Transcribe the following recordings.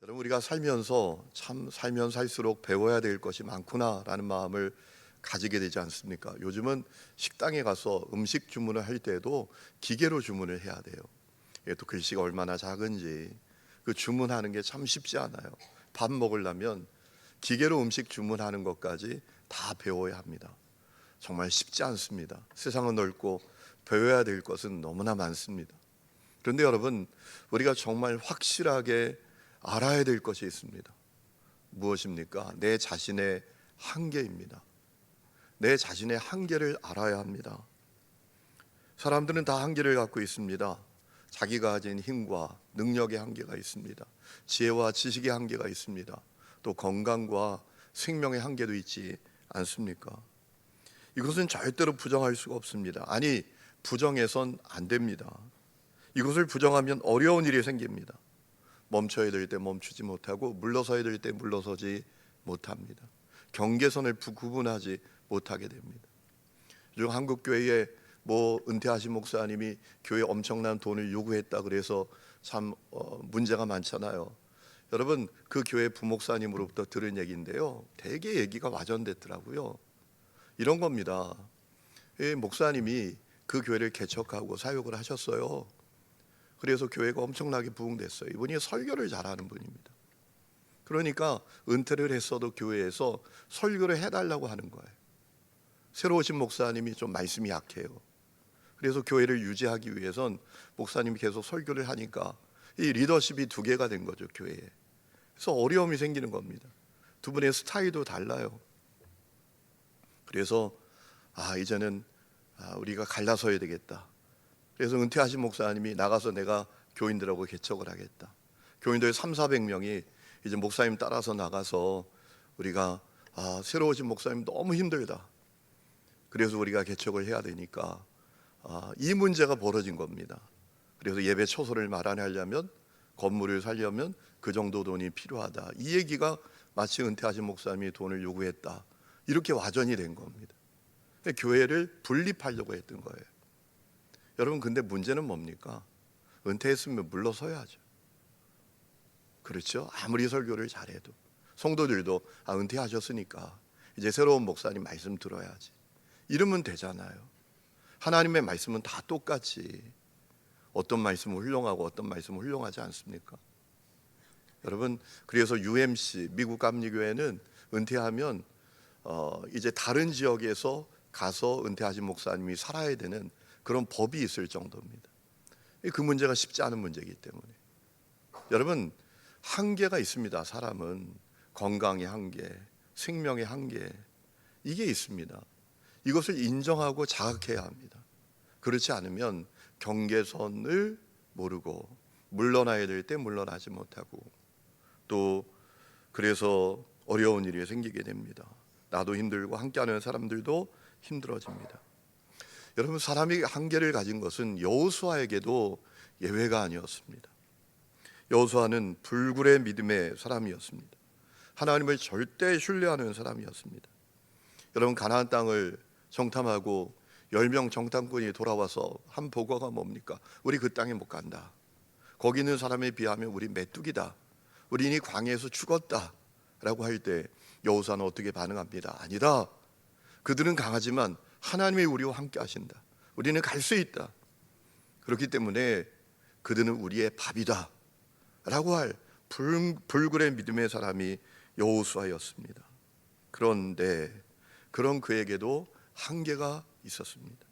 여러분, 우리가 살면서 참 살면 살수록 배워야 될 것이 많구나라는 마음을 가지게 되지 않습니까? 요즘은 식당에 가서 음식 주문을 할 때도 기계로 주문을 해야 돼요. 이게 또 글씨가 얼마나 작은지 그 주문하는 게 참 쉽지 않아요. 밥 먹으려면 기계로 음식 주문하는 것까지 다 배워야 합니다. 정말 쉽지 않습니다. 세상은 넓고 배워야 될 것은 너무나 많습니다. 그런데 여러분, 우리가 정말 확실하게 알아야 될 것이 있습니다. 무엇입니까? 내 자신의 한계입니다. 내 자신의 한계를 알아야 합니다. 사람들은 다 한계를 갖고 있습니다. 자기가 가진 힘과 능력의 한계가 있습니다. 지혜와 지식의 한계가 있습니다. 또 건강과 생명의 한계도 있지 않습니까? 이것은 절대로 부정할 수가 없습니다. 아니, 부정해선 안 됩니다. 이것을 부정하면 어려운 일이 생깁니다. 멈춰야 될 때 멈추지 못하고 물러서야 될 때 물러서지 못합니다. 경계선을 구분하지 못하게 됩니다. 요즘 한국 교회에 은퇴하신 목사님이 교회 엄청난 돈을 요구했다 그래서 참 문제가 많잖아요. 여러분, 그 교회 부목사님으로부터 들은 얘기인데요, 되게 얘기가 와전됐더라고요. 이런 겁니다. 목사님이 그 교회를 개척하고 사역을 하셨어요. 그래서 교회가 엄청나게 부흥됐어요. 이분이 설교를 잘하는 분입니다. 그러니까 은퇴를 했어도 교회에서 설교를 해달라고 하는 거예요. 새로 오신 목사님이 좀 말씀이 약해요. 그래서 교회를 유지하기 위해선 목사님이 계속 설교를 하니까 이 리더십이 두 개가 된 거죠, 교회에. 그래서 어려움이 생기는 겁니다. 두 분의 스타일도 달라요. 그래서 이제는 우리가 갈라서야 되겠다. 그래서 은퇴하신 목사님이 나가서 내가 교인들하고 개척을 하겠다. 교인들 300~400명이 이제 목사님 따라서 나가서 우리가 새로 오신 목사님 너무 힘들다. 그래서 우리가 개척을 해야 되니까 이 문제가 벌어진 겁니다. 그래서 예배 초소를 마련하려면, 건물을 살려면 그 정도 돈이 필요하다. 이 얘기가 마치 은퇴하신 목사님이 돈을 요구했다, 이렇게 와전이 된 겁니다. 교회를 분립하려고 했던 거예요. 여러분, 근데 문제는 뭡니까? 은퇴했으면 물러서야죠. 그렇죠? 아무리 설교를 잘해도 성도들도 은퇴하셨으니까 이제 새로운 목사님 말씀 들어야지, 이러면 되잖아요. 하나님의 말씀은 다 똑같이 어떤 말씀은 훌륭하고 어떤 말씀은 훌륭하지 않습니까? 여러분, 그래서 UMC 미국 감리교회는 은퇴하면 이제 다른 지역에서 가서 은퇴하신 목사님이 살아야 되는 그런 법이 있을 정도입니다. 그 문제가 쉽지 않은 문제이기 때문에 여러분, 한계가 있습니다. 사람은 건강의 한계, 생명의 한계, 이게 있습니다. 이것을 인정하고 자각해야 합니다. 그렇지 않으면 경계선을 모르고 물러나야 될 때 물러나지 못하고, 또 그래서 어려운 일이 생기게 됩니다. 나도 힘들고 함께하는 사람들도 힘들어집니다. 여러분, 사람이 한계를 가진 것은 여호수아에게도 예외가 아니었습니다. 여호수아는 불굴의 믿음의 사람이었습니다. 하나님을 절대 신뢰하는 사람이었습니다. 여러분, 가나안 땅을 정탐하고 10명 정탐꾼이 돌아와서 한 보고가 뭡니까? 우리 그 땅에 못 간다. 거기 있는 사람에 비하면 우리 메뚜기다. 우리 이 광야에서 죽었다 라고 할 때 여호수아는 어떻게 반응합니다? 아니다. 그들은 강하지만 하나님이 우리와 함께 하신다. 우리는 갈 수 있다. 그렇기 때문에 그들은 우리의 밥이다 라고 할 불굴의 믿음의 사람이 여호수아였습니다. 그런데 그런 그에게도 한계가 있었습니다.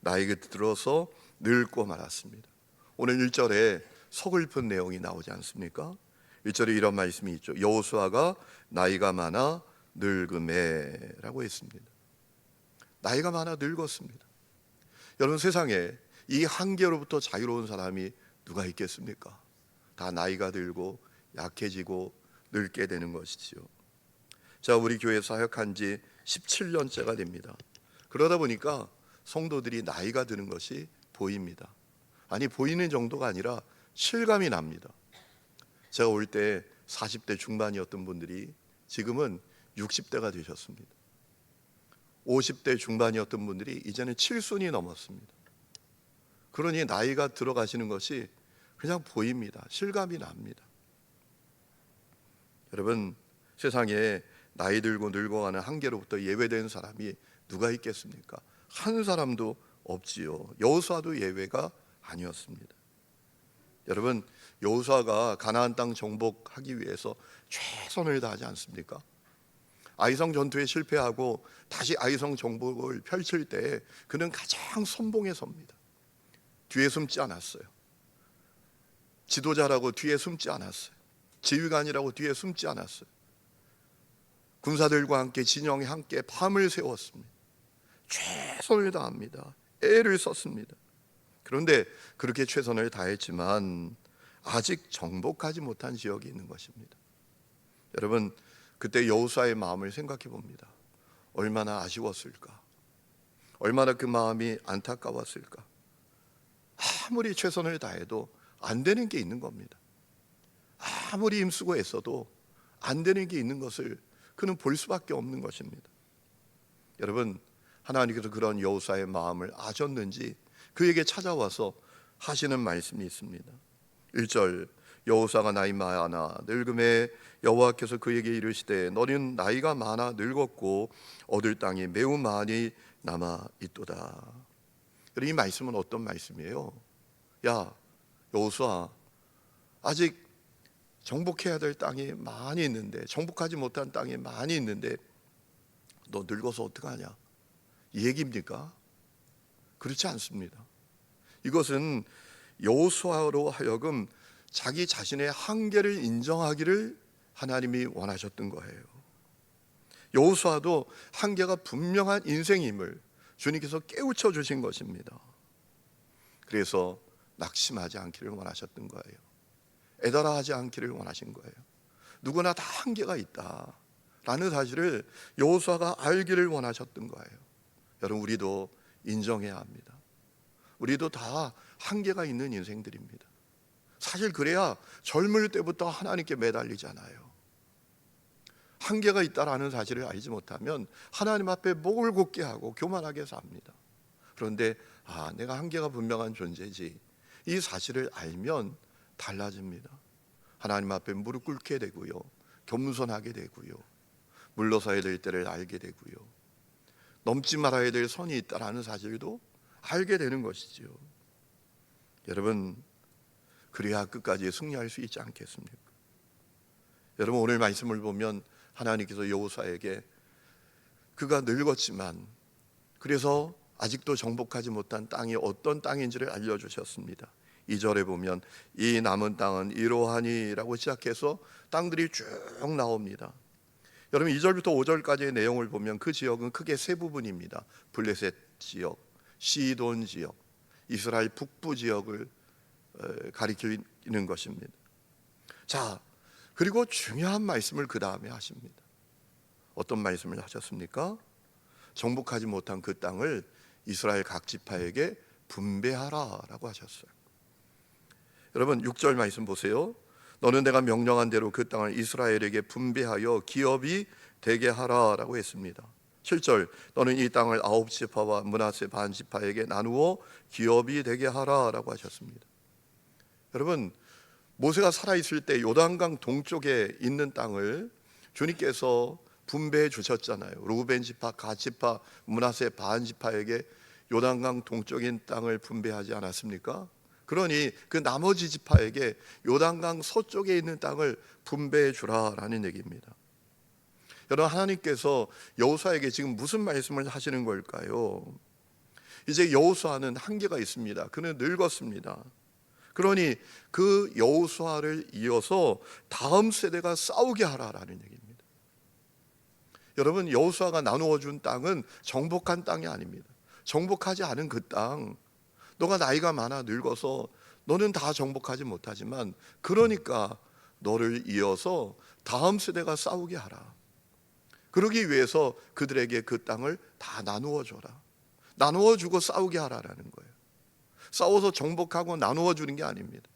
나이가 들어서 늙고 말았습니다. 오늘 1절에 서글픈 내용이 나오지 않습니까? 1절에 이런 말씀이 있죠. 여호수아가 나이가 많아 늙음에 라고 했습니다. 나이가 많아 늙었습니다. 여러분, 세상에 이 한계로부터 자유로운 사람이 누가 있겠습니까? 다 나이가 들고 약해지고 늙게 되는 것이지요. 자, 우리 교회 사역한 지 17년째가 됩니다. 그러다 보니까 성도들이 나이가 드는 것이 보입니다. 아니, 보이는 정도가 아니라 실감이 납니다. 제가 올 때 40대 중반이었던 분들이 지금은 60대가 되셨습니다. 50대 중반이었던 분들이 이제는 7순이 넘었습니다. 그러니 나이가 들어가시는 것이 그냥 보입니다. 실감이 납니다. 여러분, 세상에 나이 들고 늙어가는 한계로부터 예외된 사람이 누가 있겠습니까? 한 사람도 없지요. 여호수아도 예외가 아니었습니다. 여러분, 여호수아가 가나안 땅 정복하기 위해서 최선을 다하지 않습니까? 아이성 전투에 실패하고 다시 아이성 정복을 펼칠 때 그는 가장 선봉에 섭니다. 뒤에 숨지 않았어요. 지도자라고 뒤에 숨지 않았어요. 지휘관이라고 뒤에 숨지 않았어요. 군사들과 함께 진영에 함께 밤을 새웠습니다. 최선을 다합니다. 애를 썼습니다. 그런데 그렇게 최선을 다했지만 아직 정복하지 못한 지역이 있는 것입니다. 여러분, 그때 여호수아의 마음을 생각해 봅니다. 얼마나 아쉬웠을까? 얼마나 그 마음이 안타까웠을까? 아무리 최선을 다해도 안 되는 게 있는 겁니다. 아무리 힘쓰고 애써도 안 되는 게 있는 것을 그는 볼 수밖에 없는 것입니다. 여러분, 하나님께서 그런 여호수아의 마음을 아셨는지 그에게 찾아와서 하시는 말씀이 있습니다. 1절, 여호수아가 나이 많아 늙음에 여호와께서 그에게 이르시되 너는 나이가 많아 늙었고 얻을 땅이 매우 많이 남아 있도다. 이 말씀은 어떤 말씀이에요? 야, 여호수아, 아직 정복해야 될 땅이 많이 있는데, 정복하지 못한 땅이 많이 있는데 너 늙어서 어떡하냐, 이 얘기입니까? 그렇지 않습니다. 이것은 여호수아로 하여금 자기 자신의 한계를 인정하기를 하나님이 원하셨던 거예요. 여호수아도 한계가 분명한 인생임을 주님께서 깨우쳐 주신 것입니다. 그래서 낙심하지 않기를 원하셨던 거예요. 애달아하지 않기를 원하신 거예요. 누구나 다 한계가 있다라는 사실을 여호수아가 알기를 원하셨던 거예요. 여러분, 우리도 인정해야 합니다. 우리도 다 한계가 있는 인생들입니다. 사실 그래야 젊을 때부터 하나님께 매달리잖아요. 한계가 있다라는 사실을 알지 못하면 하나님 앞에 목을 곧게 하고 교만하게 삽니다. 그런데 내가 한계가 분명한 존재지, 이 사실을 알면 달라집니다. 하나님 앞에 무릎 꿇게 되고요, 겸손하게 되고요, 물러서야 될 때를 알게 되고요, 넘지 말아야 될 선이 있다라는 사실도 알게 되는 것이지요. 여러분, 그래야 끝까지 승리할 수 있지 않겠습니까? 여러분, 오늘 말씀을 보면 하나님께서 여호수아에게 그가 늙었지만 그래서 아직도 정복하지 못한 땅이 어떤 땅인지를 알려주셨습니다. 2절에 보면 이 남은 땅은 이러하니라고 시작해서 땅들이 쭉 나옵니다. 여러분, 2절부터 5절까지의 내용을 보면 그 지역은 크게 세 부분입니다. 블레셋 지역, 시돈 지역, 이스라엘 북부 지역을 가리키는 것입니다. 자, 그리고 중요한 말씀을 그 다음에 하십니다. 어떤 말씀을 하셨습니까? 정복하지 못한 그 땅을 이스라엘 각 지파에게 분배하라라고 하셨어요. 여러분, 6절 말씀 보세요. 너는 내가 명령한 대로 그 땅을 이스라엘에게 분배하여 기업이 되게 하라라고 했습니다. 7절, 너는 이 땅을 9지파와 므낫세 반 지파에게 나누어 기업이 되게 하라라고 하셨습니다. 여러분, 모세가 살아있을 때 요단강 동쪽에 있는 땅을 주님께서 분배해 주셨잖아요. 루벤 지파, 갓 지파, 므낫세 반 지파에게 요단강 동쪽인 땅을 분배하지 않았습니까? 그러니 그 나머지 지파에게 요단강 서쪽에 있는 땅을 분배해 주라라는 얘기입니다. 여러분, 하나님께서 여호수아에게 지금 무슨 말씀을 하시는 걸까요? 이제 여호수아는 한계가 있습니다. 그는 늙었습니다. 그러니 그 여호수아를 이어서 다음 세대가 싸우게 하라라는 얘기입니다. 여러분, 여호수아가 나누어 준 땅은 정복한 땅이 아닙니다. 정복하지 않은 그 땅, 너가 나이가 많아 늙어서 너는 다 정복하지 못하지만 그러니까 너를 이어서 다음 세대가 싸우게 하라. 그러기 위해서 그들에게 그 땅을 다 나누어 줘라. 나누어 주고 싸우게 하라라는 거예요. 싸워서 정복하고 나누어 주는 게 아닙니다.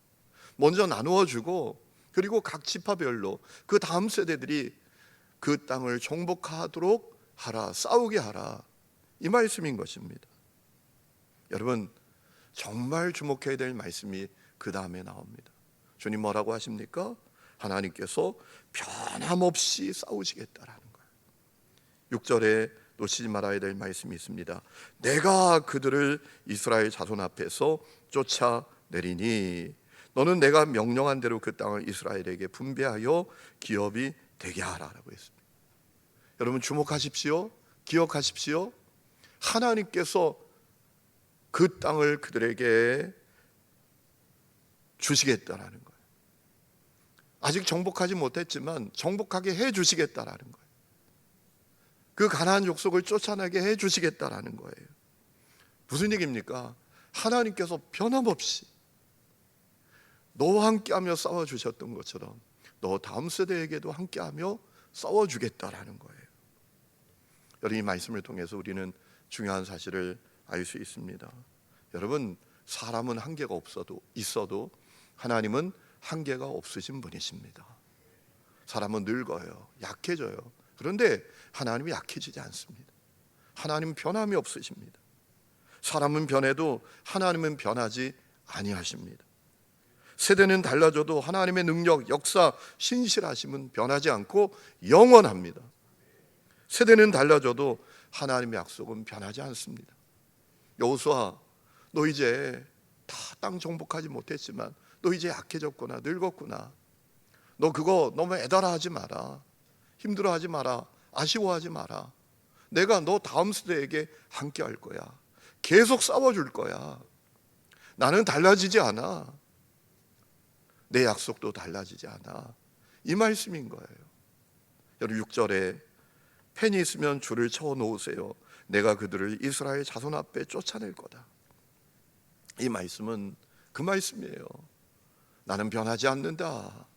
먼저 나누어 주고 그리고 각 지파별로 그 다음 세대들이 그 땅을 정복하도록 하라, 싸우게 하라, 이 말씀인 것입니다. 여러분, 정말 주목해야 될 말씀이 그 다음에 나옵니다. 주님 뭐라고 하십니까? 하나님께서 변함없이 싸우시겠다라는 거예요. 6절에 놓치지 말아야 될 말씀이 있습니다. 내가 그들을 이스라엘 자손 앞에서 쫓아내리니 너는 내가 명령한 대로 그 땅을 이스라엘에게 분배하여 기업이 되게 하라라고 했습니다. 여러분 주목하십시오. 기억하십시오. 하나님께서 그 땅을 그들에게 주시겠다라는 거예요. 아직 정복하지 못했지만 정복하게 해 주시겠다라는 거예요. 그 가나안 족속을 쫓아내게 해 주시겠다라는 거예요. 무슨 얘기입니까? 하나님께서 변함없이 너와 함께하며 싸워주셨던 것처럼 너 다음 세대에게도 함께하며 싸워주겠다라는 거예요. 여러분 이 말씀을 통해서 우리는 중요한 사실을 알 수 있습니다. 여러분 사람은 한계가 있어도 하나님은 한계가 없으신 분이십니다. 사람은 늙어요. 약해져요. 그런데 하나님이 약해지지 않습니다. 하나님은 변함이 없으십니다. 사람은 변해도 하나님은 변하지 아니하십니다. 세대는 달라져도 하나님의 능력, 역사, 신실하심은 변하지 않고 영원합니다. 세대는 달라져도 하나님의 약속은 변하지 않습니다. 여호수아, 너 이제 다 땅 정복하지 못했지만 너 이제 약해졌구나, 늙었구나. 너 그거 너무 애달아하지 마라. 힘들어하지 마라. 아쉬워하지 마라. 내가 너 다음 세대에게 함께 할 거야. 계속 싸워줄 거야. 나는 달라지지 않아. 내 약속도 달라지지 않아. 이 말씀인 거예요. 여러분 6절에 펜이 있으면 줄을 쳐 놓으세요. 내가 그들을 이스라엘 자손 앞에 쫓아낼 거다. 이 말씀은 그 말씀이에요. 나는 변하지 않는다.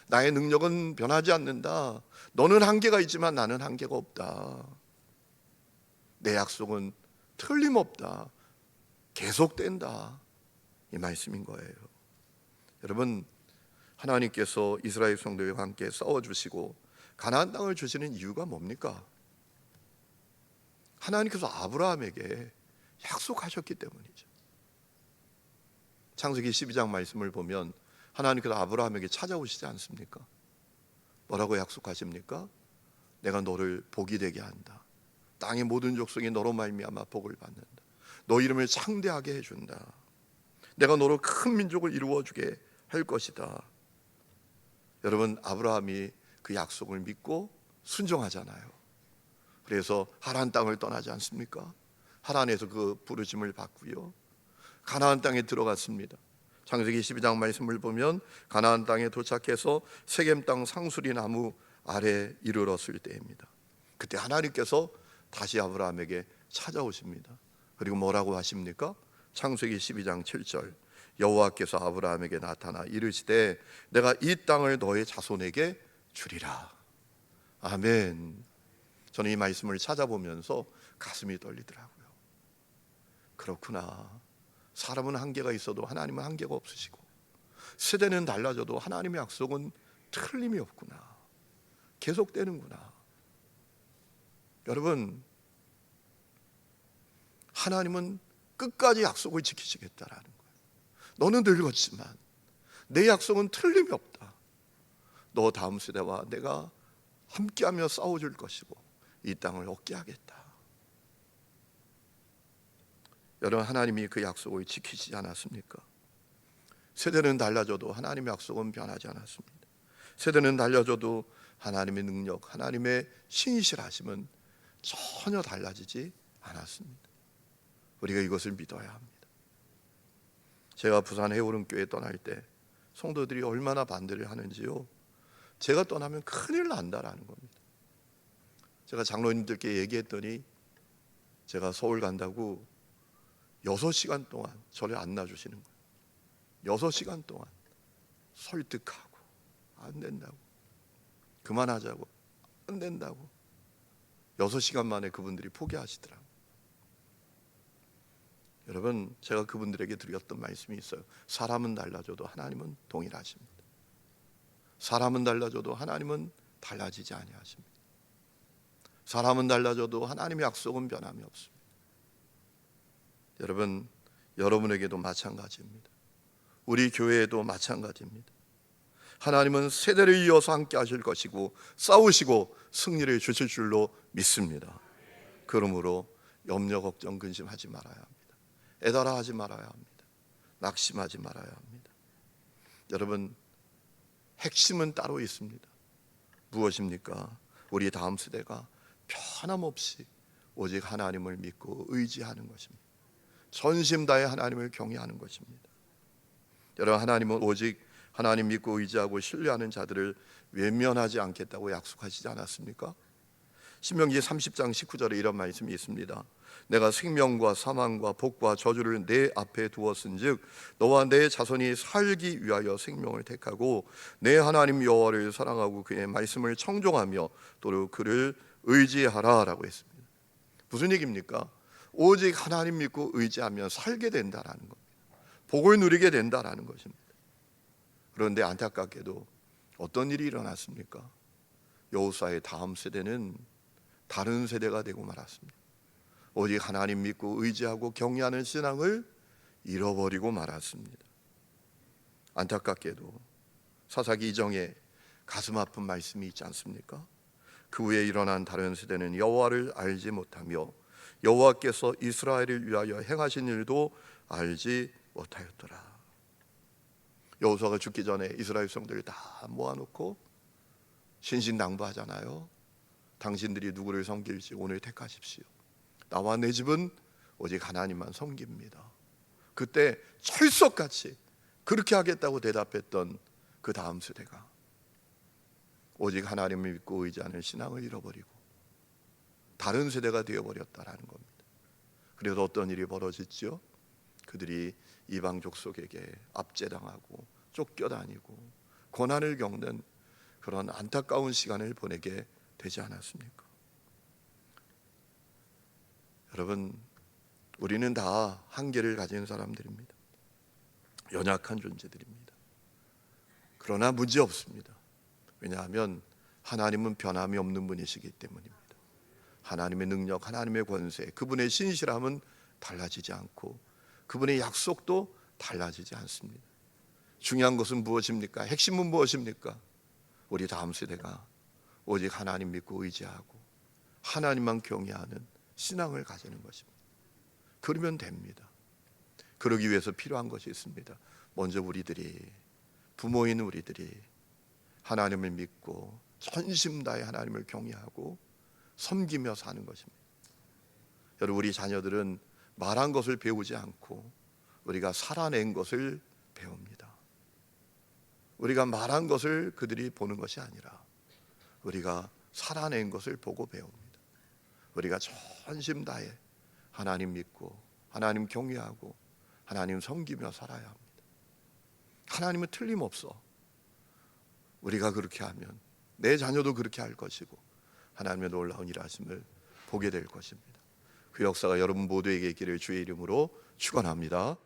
나의 능력은 변하지 않는다. 너는 한계가 있지만 나는 한계가 없다. 내 약속은 틀림없다. 계속된다. 이 말씀인 거예요. 여러분 하나님께서 이스라엘 성도들과 함께 싸워주시고 가나안 땅을 주시는 이유가 뭡니까? 하나님께서 아브라함에게 약속하셨기 때문이죠. 창세기 12장 말씀을 보면 하나님께서 아브라함에게 찾아오시지 않습니까? 뭐라고 약속하십니까? 내가 너를 복이 되게 한다. 땅의 모든 족속이 너로 말미암아 복을 받는다. 너 이름을 창대하게 해준다. 내가 너로 큰 민족을 이루어주게 할 것이다. 여러분 아브라함이 그 약속을 믿고 순종하잖아요. 그래서 하란 땅을 떠나지 않습니까? 하란에서 그 부르심을 받고요. 가나안 땅에 들어갔습니다. 창세기 12장 말씀을 보면 가나안 땅에 도착해서 세겜 땅 상수리 나무 아래 이르렀을 때입니다. 그때 하나님께서 다시 아브라함에게 찾아오십니다. 그리고 뭐라고 하십니까? 창세기 12장 7절 여호와께서 아브라함에게 나타나 이르시되 내가 이 땅을 너의 자손에게 주리라. 아멘. 저는 이 말씀을 찾아보면서 가슴이 떨리더라고요. 그렇구나. 사람은 한계가 있어도 하나님은 한계가 없으시고 세대는 달라져도 하나님의 약속은 틀림이 없구나. 계속되는구나. 여러분 하나님은 끝까지 약속을 지키시겠다라는 거예요. 너는 늙었지만 내 약속은 틀림이 없다. 너 다음 세대와 내가 함께하며 싸워줄 것이고 이 땅을 얻게 하겠다. 여러분 하나님이 그 약속을 지키시지 않았습니까? 세대는 달라져도 하나님의 약속은 변하지 않았습니다. 세대는 달라져도 하나님의 능력, 하나님의 신실하심은 전혀 달라지지 않았습니다. 우리가 이것을 믿어야 합니다. 제가 부산 해오름교회 떠날 때 성도들이 얼마나 반대를 하는지요. 제가 떠나면 큰일 난다라는 겁니다. 제가 장로님들께 얘기했더니 제가 서울 간다고 6시간 동안 저를 안 놔주시는 거예요. 6시간 동안 설득하고 안 된다고, 그만하자고, 안 된다고 6시간 만에 그분들이 포기하시더라고요. 여러분 제가 그분들에게 드렸던 말씀이 있어요. 사람은 달라져도 하나님은 동일하십니다. 사람은 달라져도 하나님은 달라지지 아니하십니다. 사람은 달라져도 하나님의 약속은 변함이 없습니다. 여러분 여러분에게도 마찬가지입니다. 우리 교회에도 마찬가지입니다. 하나님은 세대를 이어서 함께 하실 것이고 싸우시고 승리를 주실 줄로 믿습니다. 그러므로 염려 걱정 근심하지 말아야 합니다. 애달아하지 말아야 합니다. 낙심하지 말아야 합니다. 여러분, 핵심은 따로 있습니다. 무엇입니까? 우리 다음 세대가 변함없이 오직 하나님을 믿고 의지하는 것입니다. 전심 다해 하나님을 경외하는 것입니다. 여러분, 하나님은 오직 하나님 믿고 의지하고 신뢰하는 자들을 외면하지 않겠다고 약속하시지 않았습니까? 신명기 30장 19절에 이런 말씀이 있습니다. 내가 생명과 사망과 복과 저주를 내 앞에 두었은즉 너와 내 자손이 살기 위하여 생명을 택하고 내 하나님 여호와를 사랑하고 그의 말씀을 청종하며 또 그를 의지하라라고 했습니다. 무슨 얘기입니까? 오직 하나님 믿고 의지하면 살게 된다라는 겁니다. 복을 누리게 된다라는 것입니다. 그런데 안타깝게도 어떤 일이 일어났습니까? 여호수아의 다음 세대는 다른 세대가 되고 말았습니다. 오직 하나님 믿고 의지하고 경외하는 신앙을 잃어버리고 말았습니다. 안타깝게도 사사기 이정에 가슴 아픈 말씀이 있지 않습니까? 그 후에 일어난 다른 세대는 여호와를 알지 못하며 여호와께서 이스라엘을 위하여 행하신 일도 알지 못하였더라. 여호수아가 죽기 전에 이스라엘 백성들을 다 모아놓고 신신당부하잖아요. 당신들이 누구를 섬길지 오늘 택하십시오. 나와 내 집은 오직 하나님만 섬깁니다. 그때 철석같이 그렇게 하겠다고 대답했던 그 다음 세대가 오직 하나님을 믿고 의지하는 신앙을 잃어버리고 다른 세대가 되어버렸다라는 겁니다. 그래서 어떤 일이 벌어졌죠? 그들이 이방 족속에게 압제당하고 쫓겨다니고 고난을 겪는 그런 안타까운 시간을 보내게 되지 않았습니까? 여러분, 우리는 다 한계를 가진 사람들입니다. 연약한 존재들입니다. 그러나 문제 없습니다. 왜냐하면 하나님은 변함이 없는 분이시기 때문입니다. 하나님의 능력, 하나님의 권세, 그분의 신실함은 달라지지 않고 그분의 약속도 달라지지 않습니다. 중요한 것은 무엇입니까? 핵심은 무엇입니까? 우리 다음 세대가 오직 하나님 믿고 의지하고 하나님만 경외하는 신앙을 가지는 것입니다. 그러면 됩니다. 그러기 위해서 필요한 것이 있습니다. 먼저 우리들이, 부모인 우리들이 하나님을 믿고 전심 다해 하나님을 경외하고 섬기며 사는 것입니다. 여러분, 우리 자녀들은 말한 것을 배우지 않고 우리가 살아낸 것을 배웁니다. 우리가 말한 것을 그들이 보는 것이 아니라 우리가 살아낸 것을 보고 배웁니다. 우리가 전심 다해 하나님 믿고 하나님 경외하고 하나님 섬기며 살아야 합니다. 하나님은 틀림없어. 우리가 그렇게 하면 내 자녀도 그렇게 할 것이고 하나님의 놀라운 일하심을 보게 될 것입니다. 그 역사가 여러분 모두에게 있기를 주의 이름으로 축원합니다.